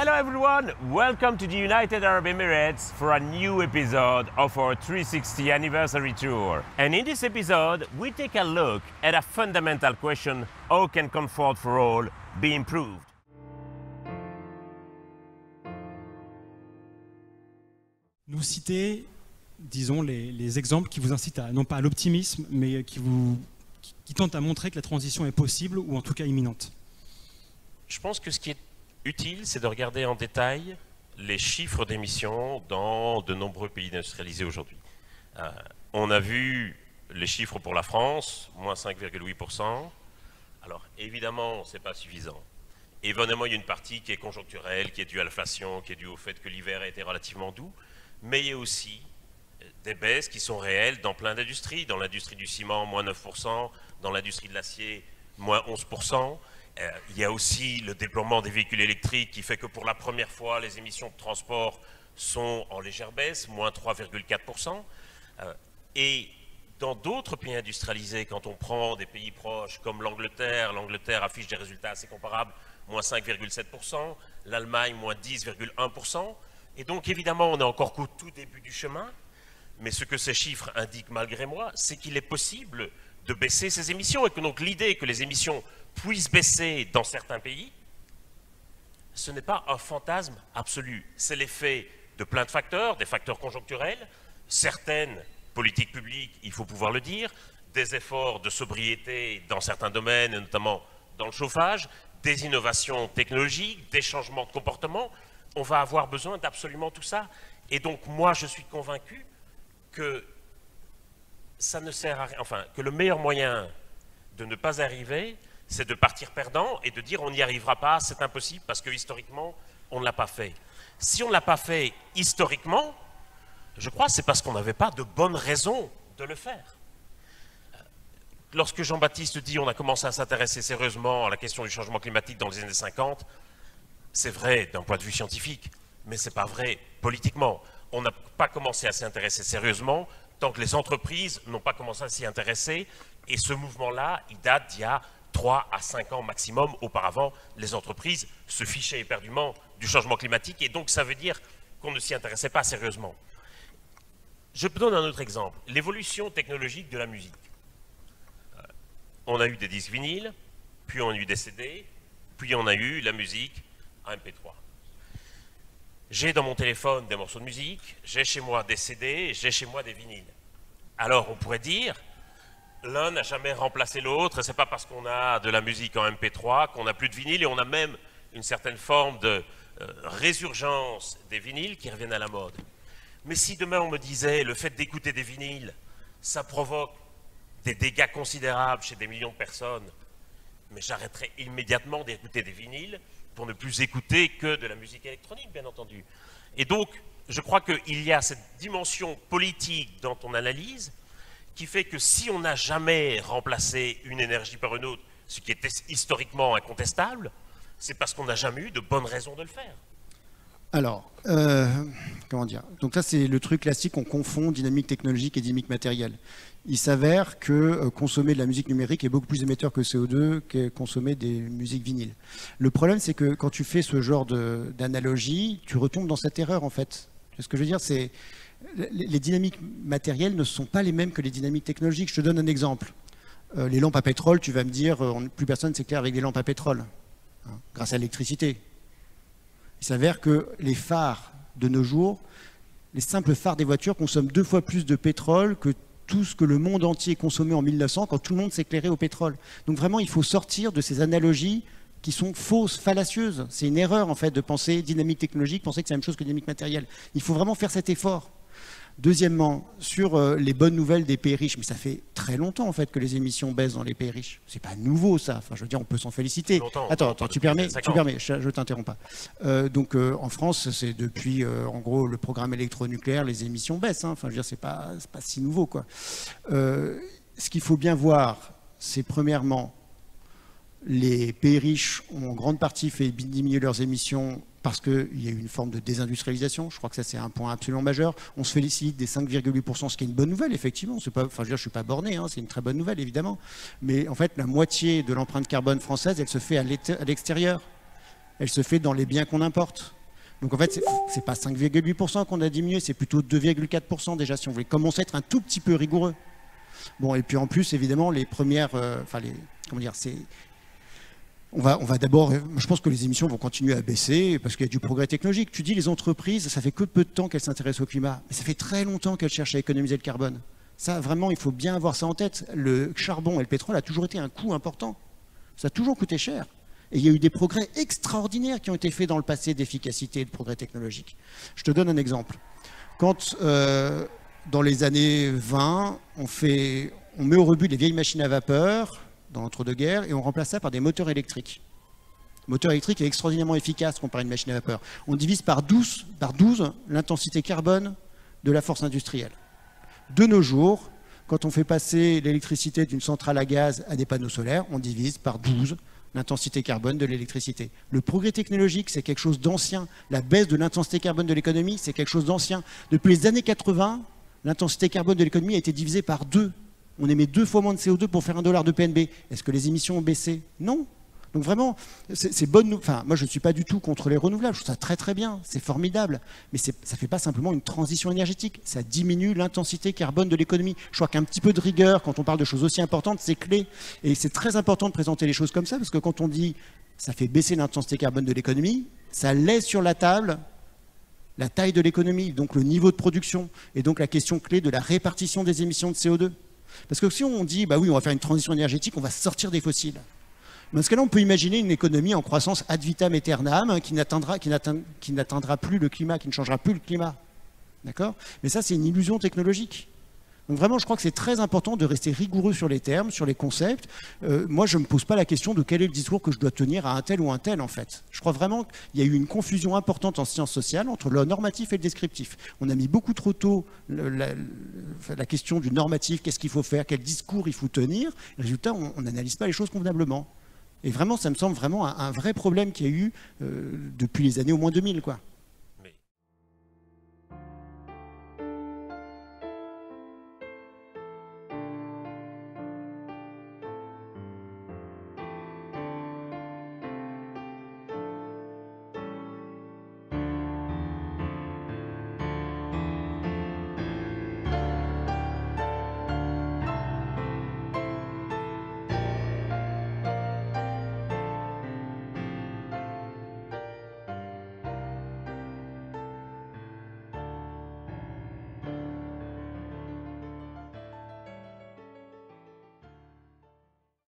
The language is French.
Hello everyone, welcome to the United Arab Emirates for a new episode of our 360 anniversary tour. And in this episode, we take a look at a fundamental question: how can comfort for all be improved? Nous citer, disons, les exemples qui vous incitent non pas à l'optimisme, mais qui tentent à montrer que la transition est possible ou en tout cas imminente. Je pense que ce qui est utile, c'est de regarder en détail les chiffres d'émissions dans de nombreux pays industrialisés aujourd'hui. On a vu les chiffres pour la France, moins 5,8%. Alors évidemment, ce n'est pas suffisant. Évidemment, il y a une partie qui est conjoncturelle, qui est due à l'inflation, qui est due au fait que l'hiver a été relativement doux, mais il y a aussi des baisses qui sont réelles dans plein d'industries. Dans l'industrie du ciment, moins 9%, dans l'industrie de l'acier, moins 11%. Il y a aussi le déploiement des véhicules électriques qui fait que pour la première fois, les émissions de transport sont en légère baisse, moins 3,4%. Et dans d'autres pays industrialisés, quand on prend des pays proches comme l'Angleterre affiche des résultats assez comparables, moins 5,7%, l'Allemagne, moins 10,1%. Et donc évidemment, on n'est encore qu'au tout début du chemin, mais ce que ces chiffres indiquent malgré moi, c'est qu'il est possible de baisser ces émissions, et que donc l'idée que les émissions puissent baisser dans certains pays, ce n'est pas un fantasme absolu. C'est l'effet de plein de facteurs, des facteurs conjoncturels, certaines politiques publiques, il faut pouvoir le dire, des efforts de sobriété dans certains domaines, et notamment dans le chauffage, des innovations technologiques, des changements de comportement. On va avoir besoin d'absolument tout ça. Et donc moi, je suis convaincu que ça ne sert à rien, enfin, que le meilleur moyen de ne pas arriver, c'est de partir perdant et de dire on n'y arrivera pas, c'est impossible, parce que historiquement, on ne l'a pas fait. Si on ne l'a pas fait historiquement, je crois que c'est parce qu'on n'avait pas de bonnes raisons de le faire. Lorsque Jean-Baptiste dit on a commencé à s'intéresser sérieusement à la question du changement climatique dans les années 50, c'est vrai d'un point de vue scientifique, mais ce n'est pas vrai politiquement. On n'a pas commencé à s'y intéresser sérieusement tant que les entreprises n'ont pas commencé à s'y intéresser. Et ce mouvement-là, il date d'il y a 3 à 5 ans maximum. Auparavant, les entreprises se fichaient éperdument du changement climatique. Et donc, ça veut dire qu'on ne s'y intéressait pas sérieusement. Je donne un autre exemple. L'évolution technologique de la musique. On a eu des disques vinyles, puis on a eu des CD, puis on a eu la musique en MP3. J'ai dans mon téléphone des morceaux de musique, j'ai chez moi des CD, j'ai chez moi des vinyles. Alors on pourrait dire, l'un n'a jamais remplacé l'autre, et c'est pas parce qu'on a de la musique en MP3 qu'on n'a plus de vinyle, et on a même une certaine forme de résurgence des vinyles qui reviennent à la mode. Mais si demain on me disait, le fait d'écouter des vinyles, ça provoque des dégâts considérables chez des millions de personnes, mais j'arrêterais immédiatement d'écouter des vinyles pour ne plus écouter que de la musique électronique, bien entendu. Et donc, je crois qu'il y a cette dimension politique dans ton analyse qui fait que si on n'a jamais remplacé une énergie par une autre, ce qui était historiquement incontestable, c'est parce qu'on n'a jamais eu de bonnes raisons de le faire. Alors, comment dire? Donc là, c'est le truc classique, on confond dynamique technologique et dynamique matérielle. Il s'avère que consommer de la musique numérique est beaucoup plus émetteur que CO2 que consommer des musiques vinyles. Le problème, c'est que quand tu fais ce genre d'analogie, tu retombes dans cette erreur, en fait. Ce que je veux dire, c'est les dynamiques matérielles ne sont pas les mêmes que les dynamiques technologiques. Je te donne un exemple. Les lampes à pétrole, tu vas me dire, plus personne s'éclaire avec des lampes à pétrole, hein, grâce à l'électricité. Il s'avère que les phares de nos jours, les simples phares des voitures consomment 2 fois plus de pétrole que tout ce que le monde entier consommait en 1900 quand tout le monde s'éclairait au pétrole. Donc vraiment, il faut sortir de ces analogies qui sont fausses, fallacieuses. C'est une erreur en fait de penser dynamique technologique, penser que c'est la même chose que dynamique matérielle. Il faut vraiment faire cet effort. Deuxièmement, sur les bonnes nouvelles des pays riches, mais ça fait très longtemps en fait que les émissions baissent dans les pays riches. C'est pas nouveau ça. Enfin, je veux dire, on peut s'en féliciter. Attends, tu permets, je t'interromps pas. Donc en France, c'est depuis en gros le programme électronucléaire, les émissions baissent. Hein. Enfin, je veux dire, c'est pas si nouveau quoi. Ce qu'il faut bien voir, c'est premièrement les pays riches ont en grande partie fait diminuer leurs émissions parce qu'il y a eu une forme de désindustrialisation. Je crois que ça, c'est un point absolument majeur. On se félicite des 5,8%, ce qui est une bonne nouvelle, effectivement. Pas, enfin, je veux dire, je ne suis pas borné, hein, c'est une très bonne nouvelle, évidemment. Mais en fait, la moitié de l'empreinte carbone française, elle se fait à l'extérieur. elle se fait dans les biens qu'on importe. Donc en fait, c'est pas 5,8% qu'on a diminué, c'est plutôt 2,4% déjà, si on voulait commencer à être un tout petit peu rigoureux. Bon, et puis en plus, évidemment, les premières... comment dire, c'est... On va d'abord... Je pense que les émissions vont continuer à baisser parce qu'il y a du progrès technologique. Tu dis, les entreprises, ça fait que peu de temps qu'elles s'intéressent au climat. Mais ça fait très longtemps qu'elles cherchent à économiser le carbone. Ça, vraiment, il faut bien avoir ça en tête. Le charbon et le pétrole a toujours été un coût important. Ça a toujours coûté cher. Et il y a eu des progrès extraordinaires qui ont été faits dans le passé d'efficacité et de progrès technologique. Je te donne un exemple. Quand, dans les années 20, on met au rebut les vieilles machines à vapeur dans l'entre-deux-guerres et on remplace ça par des moteurs électriques. Le moteur électrique est extraordinairement efficace comparé à une machine à vapeur. On divise par 12 l'intensité carbone de la force industrielle. De nos jours, quand on fait passer l'électricité d'une centrale à gaz à des panneaux solaires, on divise par 12 l'intensité carbone de l'électricité. Le progrès technologique, c'est quelque chose d'ancien. La baisse de l'intensité carbone de l'économie, c'est quelque chose d'ancien. Depuis les années 80, l'intensité carbone de l'économie a été divisée par 2. On émet 2 fois moins de CO2 pour faire $1 de PNB. Est-ce que les émissions ont baissé? Non. Donc vraiment, c'est bonne. Enfin, moi, je ne suis pas du tout contre les renouvelables. Je trouve ça très très bien, c'est formidable. Mais ça ne fait pas simplement une transition énergétique. Ça diminue l'intensité carbone de l'économie. Je crois qu'un petit peu de rigueur, quand on parle de choses aussi importantes, c'est clé. Et c'est très important de présenter les choses comme ça, parce que quand on dit ça fait baisser l'intensité carbone de l'économie, ça laisse sur la table la taille de l'économie, donc le niveau de production, et donc la question clé de la répartition des émissions de CO2. Parce que si on dit, bah oui, on va faire une transition énergétique, on va sortir des fossiles. Dans ce cas-là, on peut imaginer une économie en croissance ad vitam aeternam qui n'atteindra plus le climat, qui ne changera plus le climat. D'accord? Mais ça, c'est une illusion technologique. Donc vraiment, je crois que c'est très important de rester rigoureux sur les termes, sur les concepts. Moi, je ne me pose pas la question de quel est le discours que je dois tenir à un tel ou un tel, en fait. Je crois vraiment qu'il y a eu une confusion importante en sciences sociales entre le normatif et le descriptif. On a mis beaucoup trop tôt la question du normatif, qu'est-ce qu'il faut faire, quel discours il faut tenir. Résultat, on n'analyse pas les choses convenablement. Et vraiment, ça me semble vraiment un vrai problème qu'il y a eu depuis les années au moins 2000, quoi.